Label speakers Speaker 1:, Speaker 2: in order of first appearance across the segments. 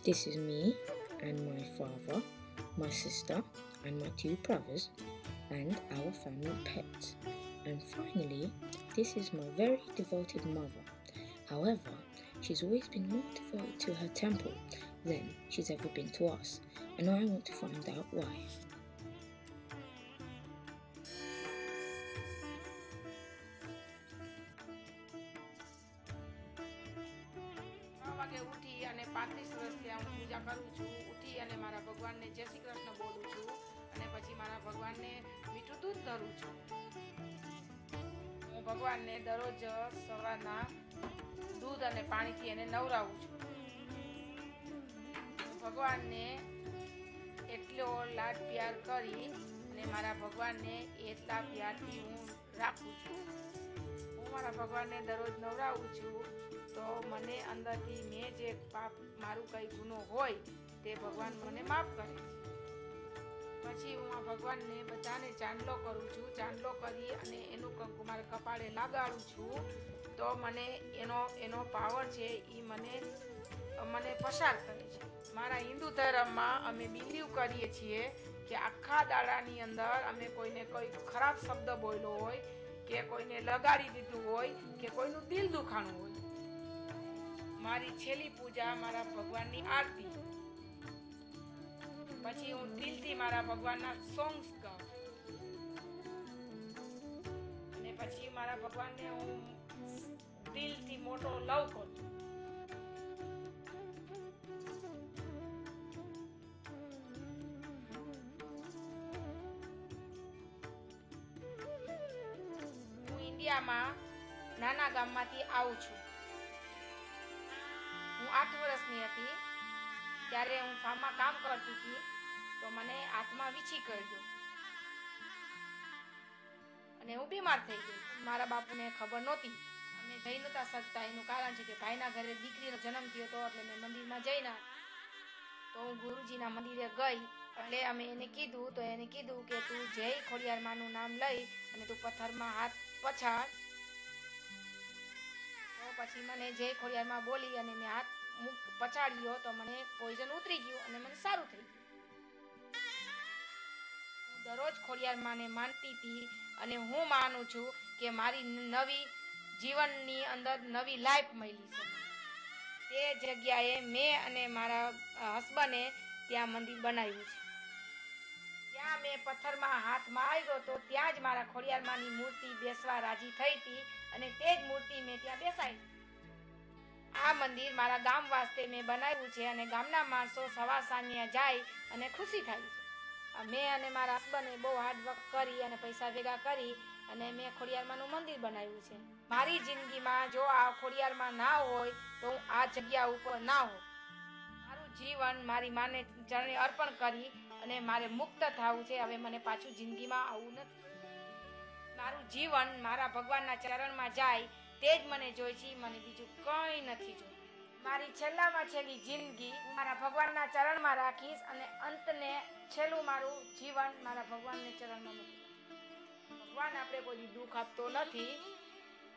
Speaker 1: This is me and my father, my sister and my 2 brothers, and our family pets. And finally, this is my very devoted mother. However, she's always been more devoted to her temple than she's ever been to us, and I want to find out why.
Speaker 2: વાગે ઉઠી અને 35 વર્ષથી હું પૂજા કરું છું. ઉઠી અને મારા ભગવાનને જય શ્રી કૃષ્ણ બોલું છું અને પછી મારા ભગવાનને મીઠું દૂધ ધરું છું. હું ભગવાનને દરરોજ સવારના દૂધ અને પાણીથી એને નવરાવું છું. ભગવાનને એટલો લાડ પ્યાર કરી અને મારા ભગવાનને એટલા પ્યારથી હું રાખું છું. હું મારા ભગવાનને દરરોજ નવરાવું છું તો મને અંદરથી મેં જે પાપ મારું કંઈ ગુનો હોય તે ભગવાન મને માફ કરે છે. પછી હું આ ભગવાનને બધાને ચાંદલો કરું છું. ચાંદલો કરી અને એનું કંકુ મારા કપાળે લગાડું છું તો મને એનો પાવર છે એ મને પસાર કરે છે. મારા હિન્દુ ધર્મમાં અમે બિલીવ કરીએ છીએ કે આખા દાડાની અંદર અમે કોઈને કોઈ ખરાબ શબ્દ બોલ્યો હોય કે કોઈને લગાડી દીધું હોય કે કોઈનું દિલ દુખાણું હોય, મારી છેલ્લી પૂજા મારા ભગવાનની આરતી. પછી હું દિલથી મારા ભગવાનના સોંગ્સ ગાઉં અને પછી મારા ભગવાનને હું દિલથી મોટો લવ કરું. હું ઇન્ડિયામાં નાના ગામમાંથી આવું છું. હું 8 વર્ષની હતી ત્યારે હું ફાર્મમાં કામ કરતી હતી તો મને હાથમાં વીછી કર્યો અને હું બીમાર થઈ ગઈ. મારા બાપુને ખબર નહોતી, અમે જઈ નહોતા શકતા. એનું કારણ છે કે ભાઈના ઘરે દીકરીનો જન્મ થયો હતો એટલે મેં મંદિરમાં જઈને તો હું ગુરુજીના મંદિરે ગઈ એટલે અમે એને કીધું તો એને કીધું કે તું જય ખોડિયાર માનું નામ લઈ અને તું પથ્થરમાં હાથ પછાડ. તો પછી મને જય ખોડિયારમાં બોલી અને મેં હાથ પછાડ્યો તો મને પોઈઝન ઉતરી ગયું અને મને સારું થઈ ગયું. હું દરરોજ ખોડિયાર માને માનતી હતી અને હું માનું છું કે મારી નવી જીવનની અંદર નવી લાઈફ મળી છે. તે જગ્યાએ મેં અને મારા હસબન્ડે ત્યાં મંદિર બનાવ્યું છે. ત્યાં મેં પથ્થરમાં હાથ માર્યો તો ત્યાં જ મારા ખોડિયાર માની મૂર્તિ બેસવા રાજી થઈ હતી અને તે જ મૂર્તિ મેં ત્યાં બેસાડી. આ મંદિર મારા ગામ વાસ્તે મેં બનાવ્યું છે અને ગામના માણસો સવાર સાંજે જાય અને ખુશી થાય છે. મેં અને મારા હસબન્ડે બહુ હાર્ડ વર્ક કરી અને પૈસા ભેગા કરી અને મેં ખોડિયારમાંનું મંદિર બનાવ્યું છે. મારી જિંદગીમાં જો આ ખોડિયારમાં ના હોય તો હું આ જગ્યા ઉપર ના હોઉં. મારું જીવન મારી માને ચરણે અર્પણ કરી અને મારે મુક્ત થવું છે. હવે મને પાછું જિંદગીમાં આવવું નથી. મારું જીવન મારા ભગવાનના ચરણમાં જાય તે જ મને જોઈ છે, મને બીજું કંઈ નથી જોયું. મારી છેલ્લામાં છેલ્લી જિંદગી હું મારા ભગવાનના ચરણમાં રાખીશ અને અંતને છેલ્લું મારું જીવન મારા ભગવાનને ચરણમાં મૂકીશ. ભગવાન આપણે કોઈ દુઃખ આપતો નથી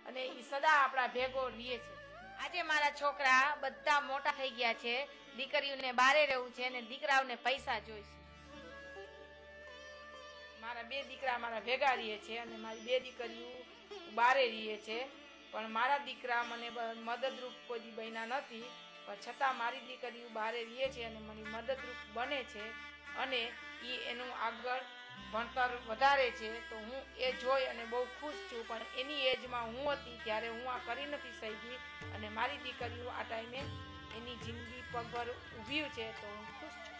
Speaker 2: અને એ સદા આપણા ભેગો રહે છે. આજે મારા છોકરા બધા મોટા થઈ ગયા છે. દીકરીઓને બારે રહેવું છે અને દીકરાઓને પૈસા જોઈશે. મારા 2 દીકરા મારા ભેગા રહે છે અને મારી 2 દીકરીઓ બારે રહે છે. પણ મારા દીકરા મને મદદરૂપ કોઈ દી બન્યા નથી, પણ છતાં મારી દીકરીઓ બહારે રહે છે અને મને મદદરૂપ બને છે અને એનું આગળ ભણતર વધારે છે. તો હું એ જોઈ અને બહુ ખુશ છું. પણ એની એજમાં હું હતી ત્યારે હું આ કરી નથી શકી અને મારી દીકરીઓ આ ટાઈમે એની જિંદગી પગભર ઊભી છે તો હું ખુશ છું.